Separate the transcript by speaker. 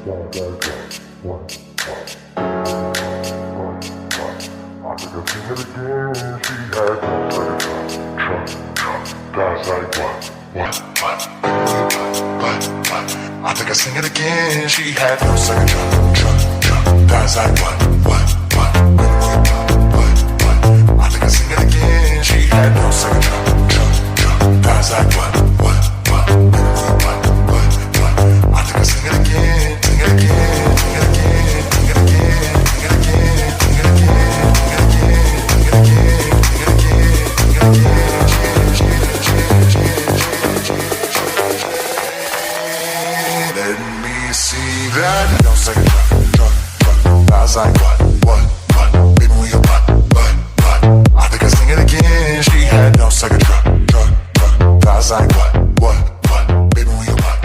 Speaker 1: I think I sing it again. She had no second thought. That's like what? I think I sing it again. She had no second thought. That's like what? I think I sing it again. Sing it again. Sing it again. Sing it again. Sing it again. Sing it again. Sing it again. Sing it again. Sing it again. Let me see that. No second thought. That's like what? Baby, move your butt. I think I sing it again. She had no second thought. That's like what? Baby, move your butt.